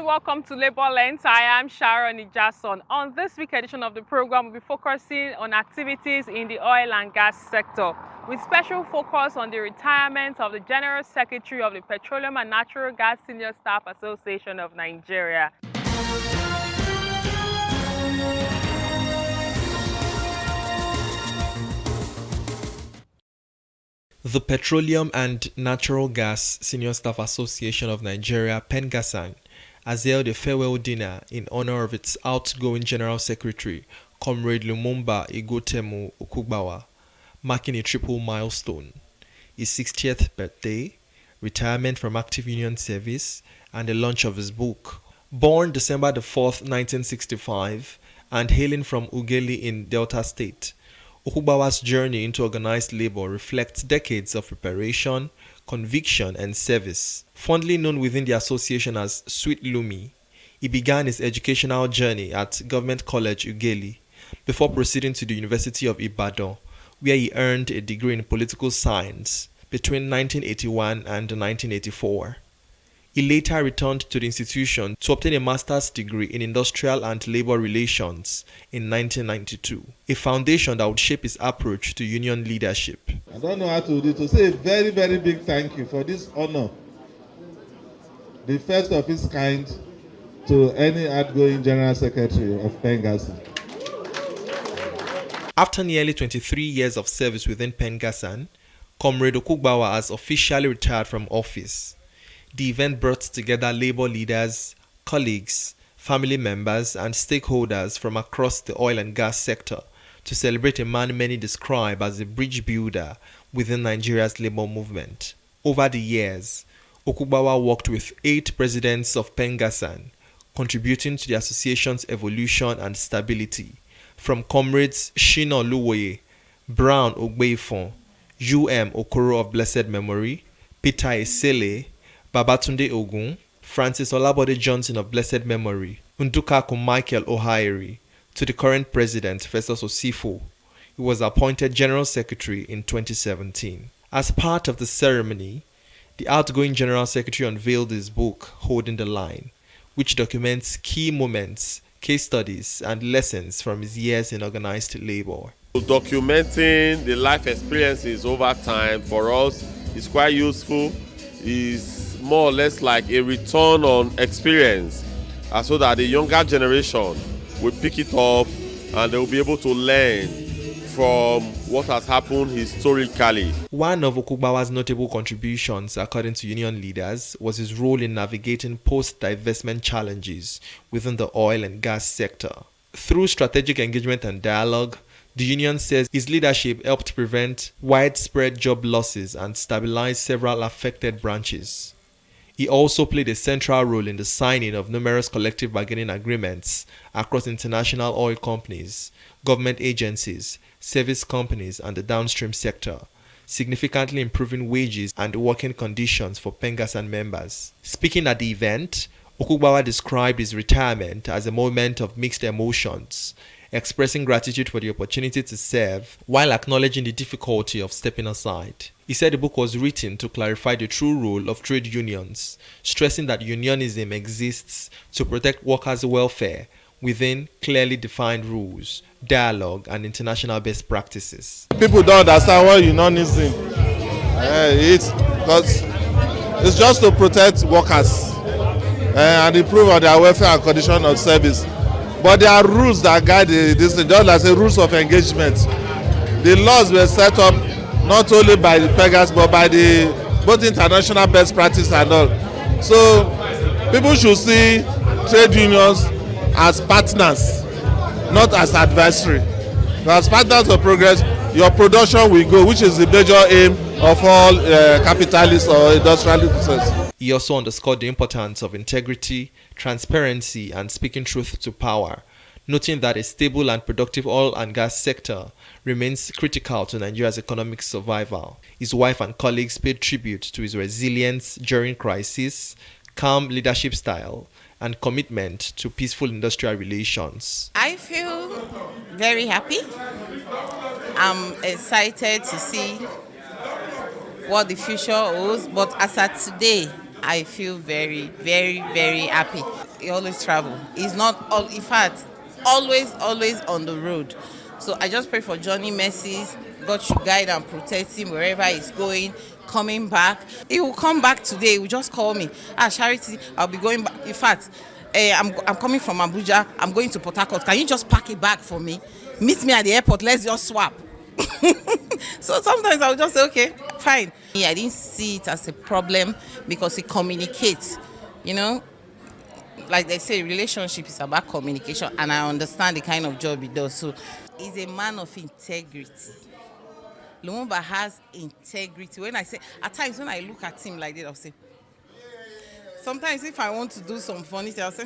welcome to Labor Lens. I am Sharon Ijason. On this week edition of the program, we'll be focusing on activities in the oil and gas sector, with special focus on the retirement of the General Secretary of the Petroleum and Natural Gas Senior Staff Association of Nigeria. The Petroleum and Natural Gas Senior Staff Association of Nigeria, PENGASSAN, has held a farewell dinner in honor of its outgoing General Secretary, Comrade Lumumba Igotemu Okugbawa, marking a triple milestone: his 60th birthday, retirement from active union service, and the launch of his book. Born December 4th, 1965, and hailing from Ughelli in Delta State, Okugbawa's journey into organized labor reflects decades of preparation, conviction, and service. Fondly known within the association as Sweet Lumi, he began his educational journey at Government College Ughelli before proceeding to the University of Ibadan, where he earned a degree in political science between 1981 and 1984. He later returned to the institution to obtain a master's degree in industrial and labor relations in 1992, a foundation that would shape his approach to union leadership. I don't know how to say a very, very big thank you for this honor, the first of its kind to any outgoing General Secretary of PENGASSAN. After nearly 23 years of service within PENGASSAN, Comrade Okugbawa has officially retired from office. The event brought together labor leaders, colleagues, family members, and stakeholders from across the oil and gas sector to celebrate a man many describe as a bridge builder within Nigeria's labor movement. Over the years, Okugbawa worked with 8 presidents of PENGASSAN, contributing to the association's evolution and stability, from comrades Shina Oluwoye, Brown Ogbeifon, U.M. Okoro of blessed memory, Peter Esele, Babatunde Ogun, Francis Olabode Johnson of blessed memory, Ndukaku Michael Ohairi, to the current president, Festus Osifo. He was appointed General Secretary in 2017. As part of the ceremony, the outgoing General Secretary unveiled his book, Holding the Line, which documents key moments, case studies, and lessons from his years in organized labor. Documenting the life experiences over time for us is quite useful. Is more or less like a return on experience, so that the younger generation will pick it up and they will be able to learn from what has happened historically. One of Okugbawa's notable contributions, according to union leaders, was his role in navigating post-divestment challenges within the oil and gas sector. Through strategic engagement and dialogue, the union says his leadership helped prevent widespread job losses and stabilize several affected branches. He also played a central role in the signing of numerous collective bargaining agreements across international oil companies, government agencies, service companies, and the downstream sector, significantly improving wages and working conditions for PENGASSAN members. Speaking at the event, Okugbawa described his retirement as a moment of mixed emotions, expressing gratitude for the opportunity to serve while acknowledging the difficulty of stepping aside. He said the book was written to clarify the true role of trade unions, stressing that unionism exists to protect workers' welfare within clearly defined rules, dialogue, and international best practices. People don't understand what unionism is, because it's just to protect workers and improve on their welfare and condition of service. But there are rules that guide this, just like the rules of engagement. The laws were set up not only by the PEGAS but by the both international best practice and all. So people should see trade unions as partners, not as adversary. As partners of progress, your production will go, which is the major aim of all capitalists or industrialists. He also underscored the importance of integrity, transparency, and speaking truth to power, noting that a stable and productive oil and gas sector remains critical to Nigeria's economic survival. His wife and colleagues paid tribute to his resilience during crisis, calm leadership style, and commitment to peaceful industrial relations. I feel very happy. I'm excited to see what the future holds, but as at today, I feel very, very, very happy. He always travel. He's not all. In fact, always on the road. So I just pray for Johnny mercies. God should guide and protect him wherever he's going. Coming back, he will come back today. He will just call me. Charity, I'll be going back. In fact, I'm coming from Abuja. I'm going to Port Harcourt. Can you just pack a bag for me? Meet me at the airport. Let's just swap. So sometimes I'll just say, okay, fine. I didn't see it as a problem because he communicates. You know, like they say, relationship is about communication, and I understand the kind of job he does. So he's a man of integrity. Lumumba has integrity. When I say, at times when I look at him like that, I'll say, sometimes if I want to do some funny thing, I'll say,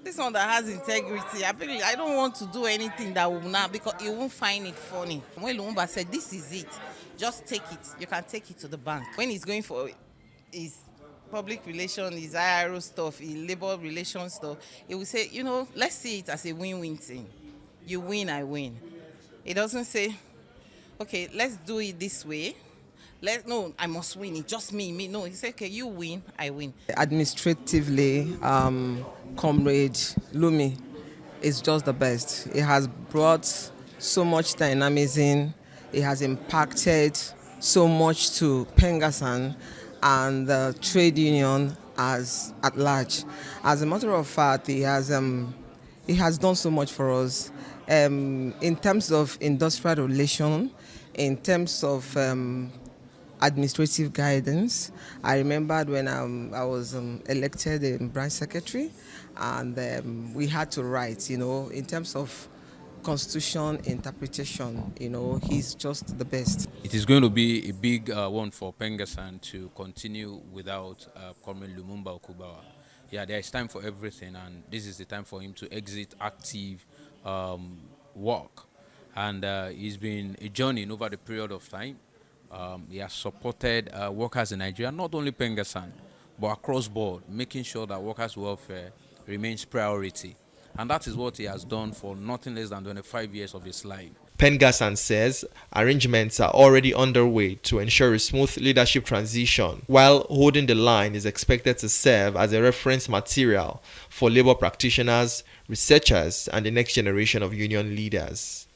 this one that has integrity, I don't want to do anything that will not, because you won't find it funny. When Lumumba said, this is it, just take it. You can take it to the bank. When he's going for his public relations, his IRO stuff, his labor relations stuff, he will say, let's see it as a win-win thing. You win, I win. He doesn't say, okay, let's do it this way. No, I must win. It's just me. No, he said, okay, you win, I win. Administratively, Comrade Lumi is just the best. It has brought so much dynamism. It has impacted so much to PENGASSAN and the trade union at large. As a matter of fact, it has done so much for us in terms of industrial relation, in terms of administrative guidance. I remembered when I was elected branch secretary, and we had to write, in terms of constitution interpretation, he's just the best. It is going to be a big one for PENGASSAN to continue without Comrade Lumumba Okubawa. Yeah, there is time for everything, and this is the time for him to exit active work. And it's been a journey over the period of time. He has supported workers in Nigeria, not only PENGASSAN, but across board, making sure that workers' welfare remains priority. And that is what he has done for nothing less than 25 years of his life. PENGASSAN says arrangements are already underway to ensure a smooth leadership transition, while holding the line is expected to serve as a reference material for labor practitioners, researchers, and the next generation of union leaders.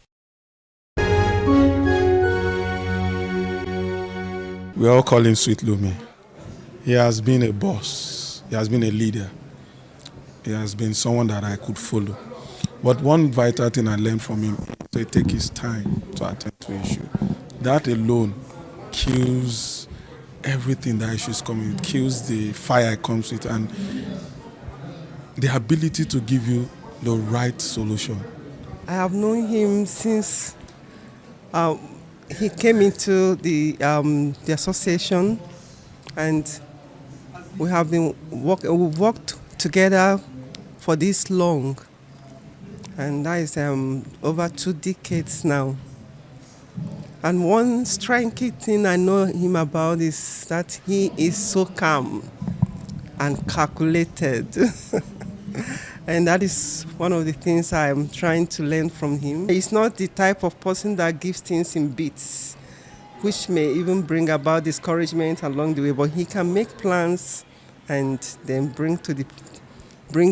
We all call him Sweet Lumi. He has been a boss. He has been a leader. He has been someone that I could follow. But one vital thing I learned from him is to take his time to attend to issue. That alone kills everything that issue is coming with, kills the fire it comes with, and the ability to give you the right solution. I have known him since he came into the association, and we have been we've worked together for this long, and that is over 2 decades now. And one striking thing I know him about is that he is so calm and calculated. And that is one of the things I'm trying to learn from him. He's not the type of person that gives things in bits, which may even bring about discouragement along the way, but he can make plans and then bring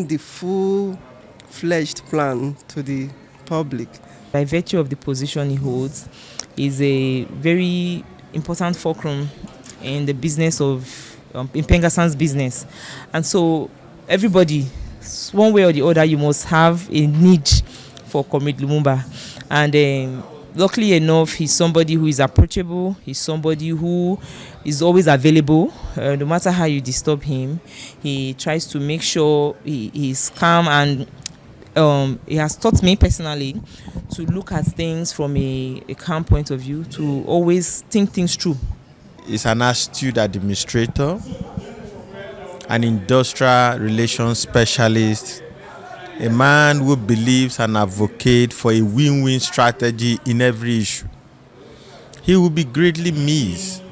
the full-fledged plan to the public. By virtue of the position he holds, is a very important fulcrum in the business of, in PENGASSAN's business. And so everybody, one way or the other, you must have a need for Comrade Lumumba. And luckily enough, he's somebody who is approachable. He's somebody who is always available. No matter how you disturb him, he tries to make sure he's calm, and he has taught me personally to look at things from a calm point of view, to always think things through. He's an astute administrator, an industrial relations specialist, a man who believes and advocates for a win-win strategy in every issue. He will be greatly missed,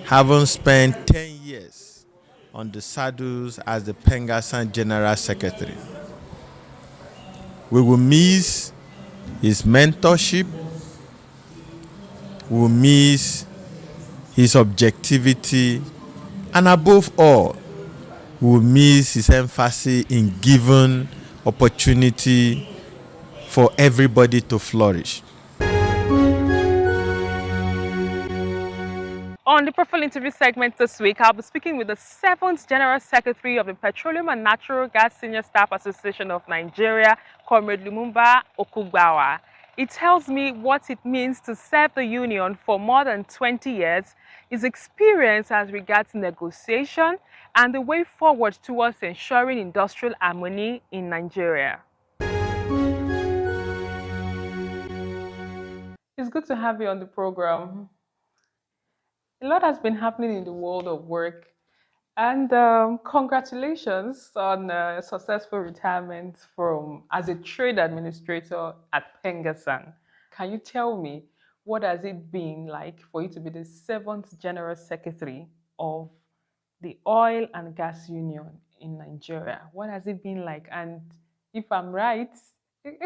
having spent 10 years on the saddles as the PENGASSAN General Secretary. We will miss his mentorship, we will miss his objectivity, and above all, will miss his emphasis in giving opportunity for everybody to flourish. On the profile interview segment this week, I'll be speaking with the 7th General Secretary of the Petroleum and Natural Gas Senior Staff Association of Nigeria, Comrade Lumumba Okugbawa. It tells me what it means to serve the union for more than 20 years, his experience as regards negotiation, and the way forward towards ensuring industrial harmony in Nigeria. It's good to have you on the program. A lot has been happening in the world of work, and congratulations on a successful retirement from as a trade administrator at PENGASSAN. Can you tell me what has it been like for you to be the 7th General Secretary of the Oil and Gas Union in Nigeria? What has it been like? And if I'm right,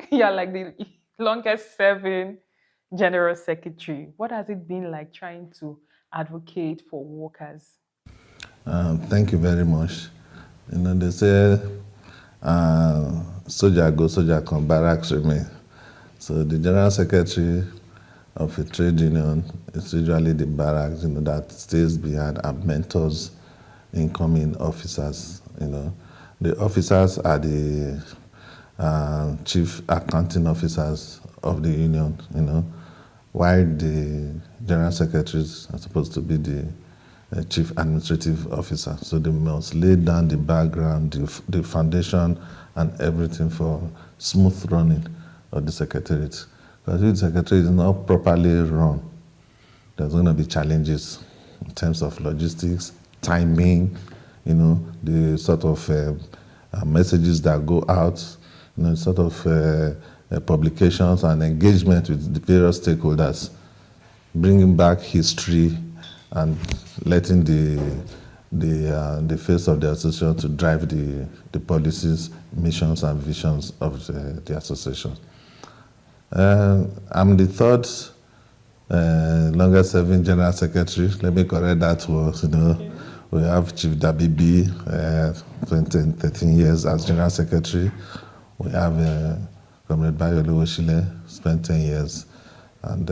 you're like the longest serving General Secretary. What has it been like trying to advocate for workers? Thank you very much. You know, they say, soldier go, soldier come, barracks remain. So the General Secretary of a trade union is usually the barracks, that stays behind and mentors incoming officers. The officers are the chief accounting officers of the union, while the General Secretaries are supposed to be the chief administrative officer. So they must lay down the background, the foundation, and everything for smooth running of the secretariat. Because if the secretariat is not properly run, there's going to be challenges in terms of logistics, timing, the sort of messages that go out, sort of publications and engagement with the various stakeholders, bringing back history and letting the face of the association to drive the policies, missions, and visions of the association. I'm the 3rd longest serving General Secretary. Let me correct that one. We have Chief Dabibi, 13 years as General Secretary. We have Comrade Bayo Oluwoshile, spent 10 years. And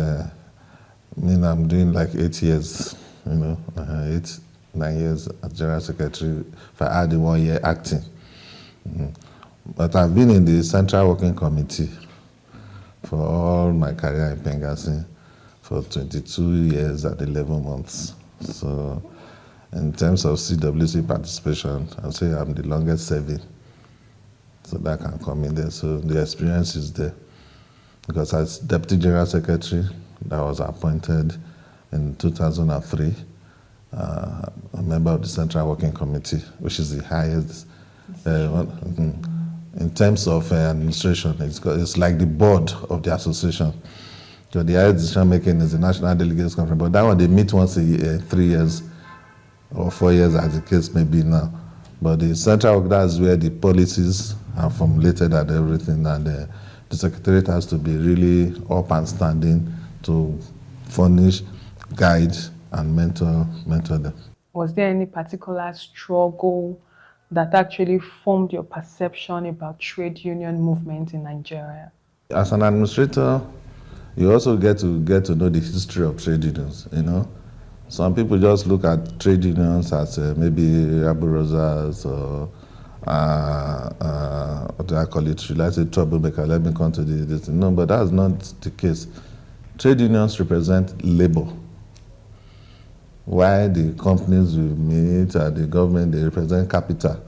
I'm doing like 8 years, 8, 9 years as General Secretary, if I add the 1 year acting. But I've been in the Central Working Committee for all my career in PENGASSAN for 22 years and 11 months. So in terms of CWC participation, I'll say I'm the longest serving. So that can come in there. So the experience is there. Because as Deputy General Secretary, that was appointed in 2003, a member of the Central Working Committee, which is the highest. In terms of administration, it's like the board of the association. So the highest decision making is the National Delegates Conference. But that one, they meet once a year, 3 years or 4 years, as the case may be now. But the central work, that's where the policies are formulated and everything, and the secretariat has to be really up and standing to furnish, guide, and mentor them. Was there any particular struggle that actually formed your perception about trade union movement in Nigeria? As an administrator, you also get to know the history of trade unions, Some people just look at trade unions as maybe Abu Rosas or what do I call it? Let's say troublemaker. Let me come to this. No, but that's not the case. Trade unions represent labor. While the companies we meet and the government, they represent capital.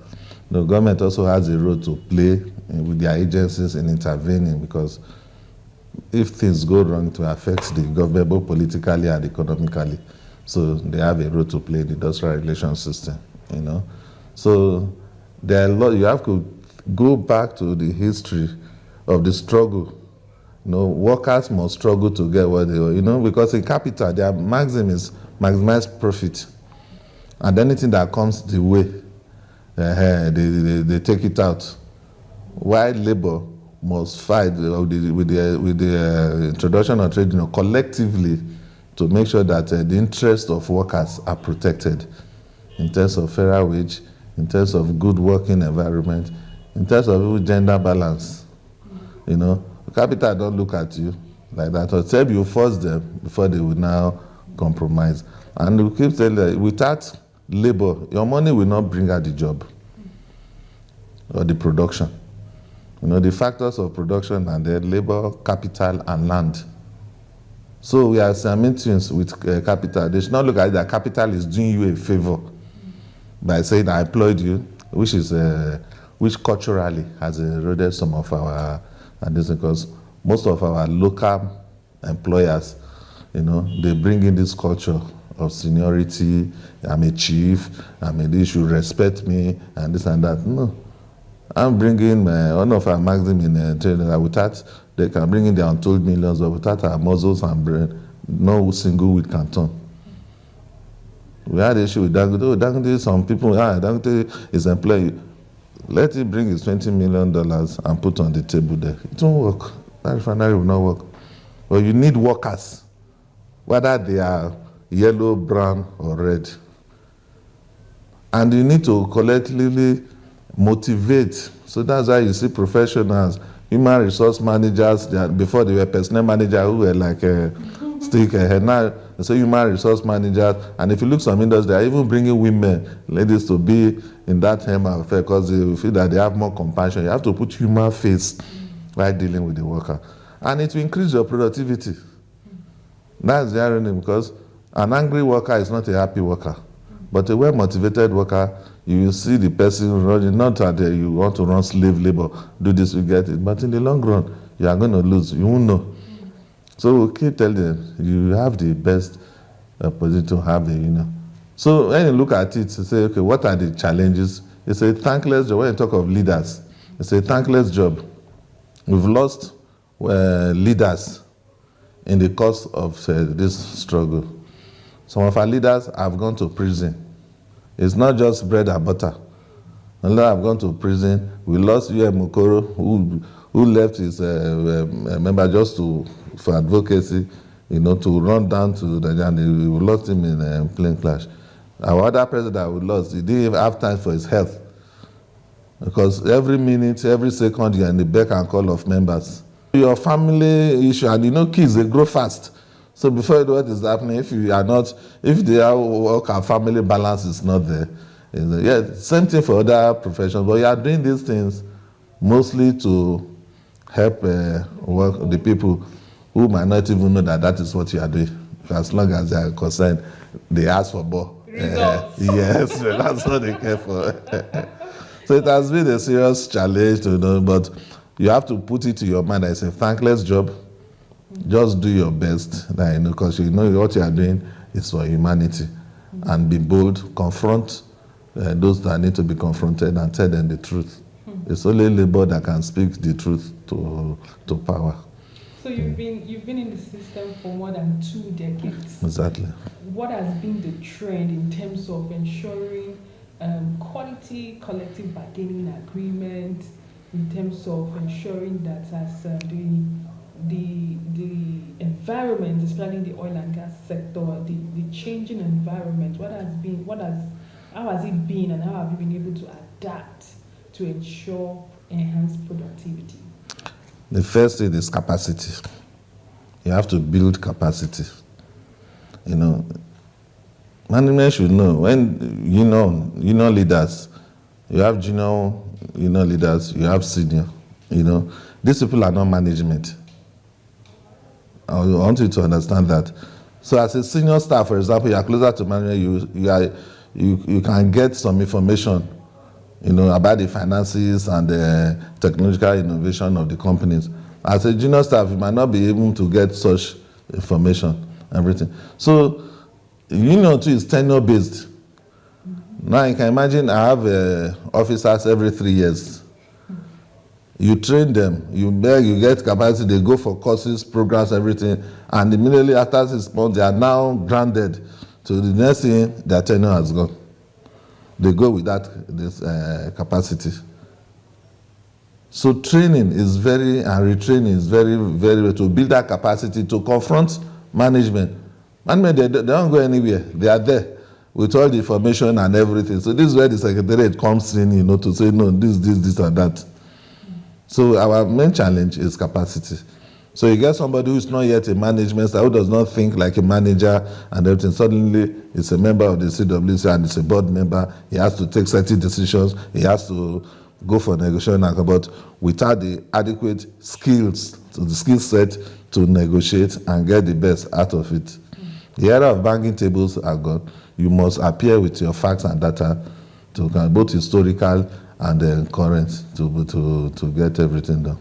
The government also has a role to play with their agencies in intervening, because if things go wrong, to affect the government both politically and economically. So they have a role to play in the industrial relations system, So there are a lot. You have to go back to the history of the struggle. Workers must struggle to get what they want, because in capital, their maxim is maximize profit. And anything that comes the way, they take it out. While labor must fight with the introduction of trade union collectively to make sure that the interests of workers are protected in terms of fairer wage, in terms of good working environment, in terms of gender balance. You know, capital don't look at you like that. Or say you force them before they will now compromise. And we keep saying that without labor, your money will not bring out the job or the production. You know, the factors of production and the labor, capital, and land. So we are submitting with capital. They should not look at it that capital is doing you a favor by saying I employed you, which culturally has eroded some of our, and this because most of our local employers, you know, they bring in this culture of seniority. I'm a chief. They should respect me and this and that. No. I'm bringing one of our maxims in training that without, they can bring in their untold millions, but without our muscles and brain, no single wheat can turn. We had an issue with Dangote. Oh, Dangote, some people, Dangote is employee. Let him bring his $20 million and put on the table there. It won't work. That refinery will not work. But you need workers, whether they are yellow, brown, or red. And you need to collectively motivate. So that's why you see professionals, human resource managers, before they were personnel managers who were like stick ahead. Now, so human resource managers, and if you look some industries, they are even bringing women, ladies to be in that hem affair because they feel that they have more compassion. You have to put human face while dealing with the worker. And it will increase your productivity. That's the irony, because an angry worker is not a happy worker. But a well-motivated worker, you will see the person running, not that you want to run slave labor, do this, you get it. But in the long run, you are going to lose. You won't know. So we keep telling them, you have the best opportunity to have a union. So when you look at it, you say, okay, what are the challenges? It's a thankless job. When you talk of leaders, it's a thankless job. We've lost leaders in the course of this struggle. Some of our leaders have gone to prison. It's not just bread and butter. A lot have gone to prison. We lost U.M. Mukoro, who left his member just for advocacy, you know, to run down to the journey. We lost him in a plane crash. Our other president we lost, he didn't even have time for his health. Because every minute, every second, you're in the beck and call of members. Your family issue, and you know kids, they grow fast. So before you know what is happening, if their work and family balance is not there, yeah, same thing for other professions, but you are doing these things mostly to help the people who might not even know that is what you are doing. As long as they are concerned, they ask for more. Yes, that's what they care for. So it has been a serious challenge to know, but you have to put it to your mind that it's a thankless job. Just do your best, because you know what you are doing is for humanity. And be bold, confront those that need to be confronted and tell them the truth. It's only labor that can speak the truth to power. So you've been in the system for more than 2 decades. Exactly. What has been the trend in terms of ensuring quality collective bargaining agreement, in terms of ensuring that as the environment, especially in the oil and gas sector, the changing environment, how has it been, and how have you been able to adapt to ensure enhanced productivity? The first thing is capacity. You have to build capacity. You know, management should know when you know leaders. You have junior, leaders. You have senior. These people are not management. I want you to understand that. So, as a senior staff, for example, you are closer to management. You can get some information, about the finances and the technological innovation of the companies. As a junior staff, you might not be able to get such information, everything. So, too is tenure-based. Now, you can imagine I have officers every 3 years. You train them, you get capacity, they go for courses, programs, everything, and immediately after 6 months, they are now grounded. So the next thing, their tenure has gone. They go with this capacity. So training is and retraining is very, very, to build that capacity to confront management. Management, they don't go anywhere. They are there. with all the information and everything. So this is where the secretariat comes in, you know, to say, no, this, and that. So our main challenge is capacity. So you get somebody who's not yet a management staff, who does not think like a manager and everything, suddenly is a member of the CWC and is a board member, he has to take certain decisions, he has to go for negotiation, but without the adequate skills, so the skill set to negotiate and get the best out of it. The era of banking tables are gone. You must appear with your facts and data, to both historical and current, to get everything done.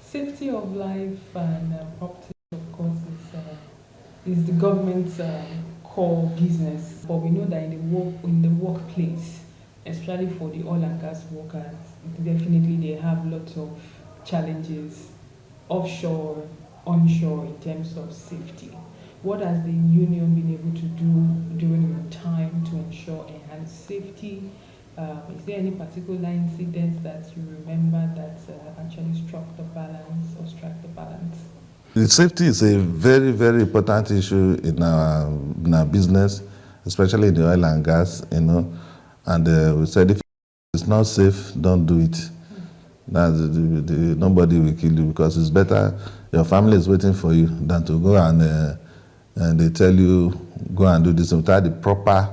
Safety of life and property, of course, is the government's core business. But we know that in the workplace, especially for the oil and gas workers, definitely they have lots of challenges, offshore, onshore, in terms of safety. What has the union been able to do during your time to ensure enhanced safety? Is there any particular incident that you remember that actually struck the balance or struck the balance? The safety is a very, very important issue in our business, especially in the oil and gas, you know. And we said if it's not safe, don't do it. Nobody will kill you, because it's better your family is waiting for you than to go and they tell you go and do this without the proper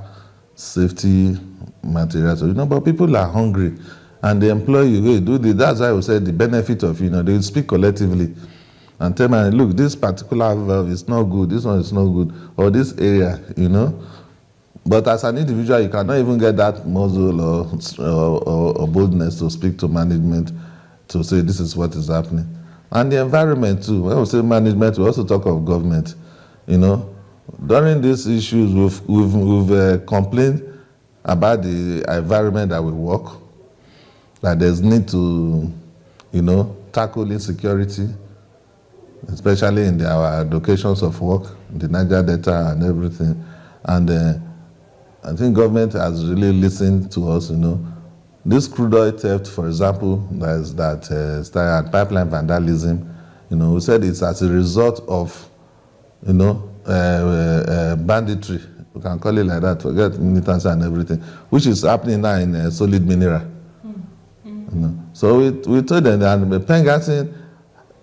safety materials. You know, but people are hungry and they employ you. Hey, do this. That's why we said the benefit of, you know, they speak collectively and tell me, look, this particular valve is not good, this one is not good, or this area, you know. But as an individual, you cannot even get that muzzle or boldness to speak to management to say this is what is happening. And the environment too. When we say management, we also talk of government. You know, during these issues, we've complained about the environment that we work, that there's need to, you know, tackle insecurity, especially in our locations of work, the Niger Delta and everything. And I think government has really listened to us, you know. This crude oil theft, for example, that started pipeline vandalism, you know, we said it's as a result of, you know, banditry, we can call it like that, forget militancy and everything, which is happening now in solid mineral. You know? So we told them that PENGASSAN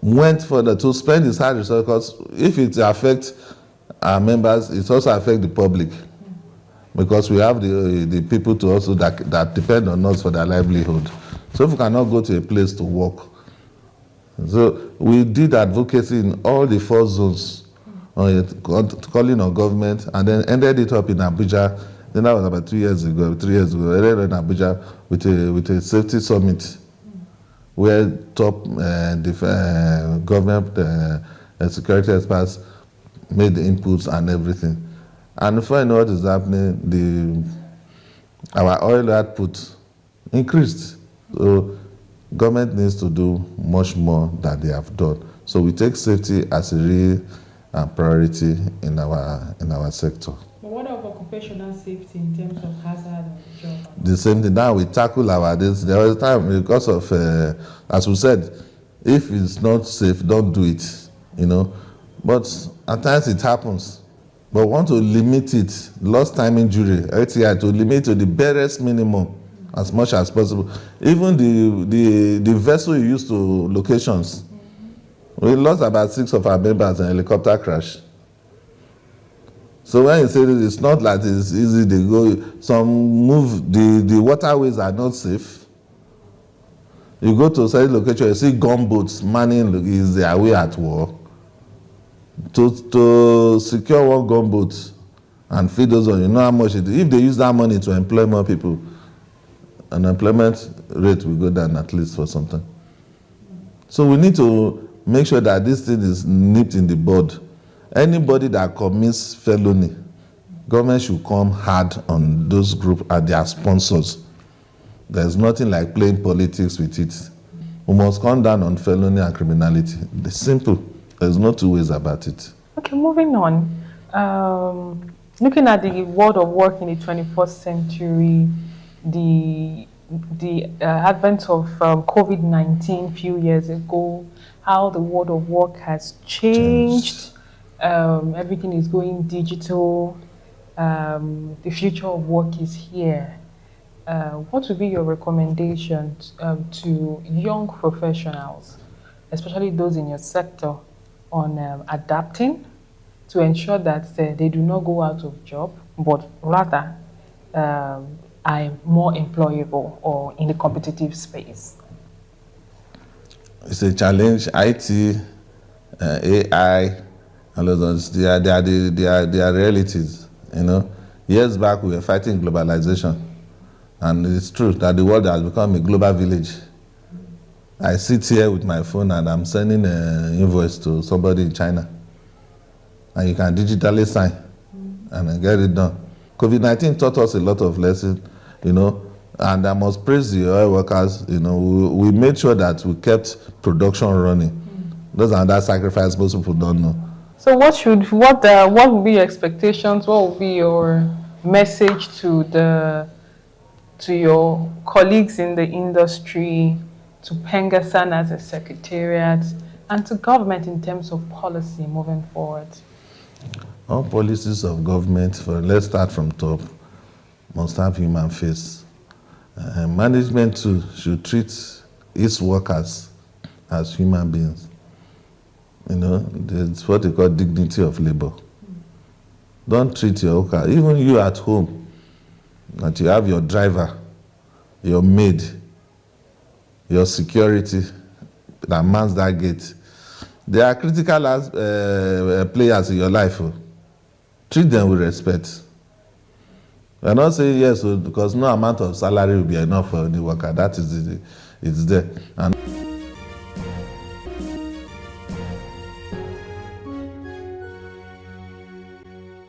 went further to spend his hard resources, because if it affects our members, it also affects the public. Because we have the people to also that depend on us for their livelihood. So if we cannot go to a place to work. So we did advocacy in all the 4 zones, calling on government, and then ended it up in Abuja. Then that was about 3 years ago, ended in Abuja with a safety summit, where top government security experts made the inputs and everything. And before you know what is happening, our oil output increased. So government needs to do much more than they have done. So we take safety as a real priority in our sector. But what about occupational safety in terms of hazard on the job? The same thing. Now we tackle there was a time because of, as we said, if it's not safe, don't do it, you know. But at times it happens. But want to limit it, lost time injury, LTI, to limit to the barest minimum as much as possible. Even the vessel you use to locations, we lost about 6 of our members in a helicopter crash. So when you say that, it's not like it's easy, they go, the waterways are not safe. You go to a certain location, you see gunboats manning is their way at war. To secure one gunboat and feed those on, you know how much it is. If they use that money to employ more people, unemployment rate will go down at least for some time. So we need to make sure that this thing is nipped in the bud. Anybody that commits felony, government should come hard on those groups and their sponsors. There's nothing like playing politics with it. We must come down on felony and criminality. It's simple. There's no 2 ways about it. Okay, moving on. Looking at the world of work in the 21st century, the advent of COVID-19 a few years ago, how the world of work has changed. Everything is going digital. the future of work is here. What would be your recommendations to young professionals, especially those in your sector, on adapting to ensure that they do not go out of job, but rather are more employable or in the competitive space? It's a challenge. IT, AI, all of those, they are realities. You know, years back we were fighting globalization, and it's true that the world has become a global village. I sit here with my phone and I'm sending an invoice to somebody in China, and you can digitally sign and get it done. COVID-19 taught us a lot of lessons, you know, and I must praise the oil workers. You know, we made sure that we kept production running. Those are that sacrifice most people don't know. So what would be your expectations? What would be your message to your colleagues in the industry, to PENGASSAN as a secretariat, and to government in terms of policy moving forward? All policies of government, let's start from top, must have human face. Management too should treat its workers as human beings. You know, it's what they call dignity of labor. Don't treat your worker, even you at home, that you have your driver, your maid, your security that mans that gate. They are critical players in your life. Treat them with respect. We're not saying yes, because no amount of salary will be enough for the worker. That is it's there. And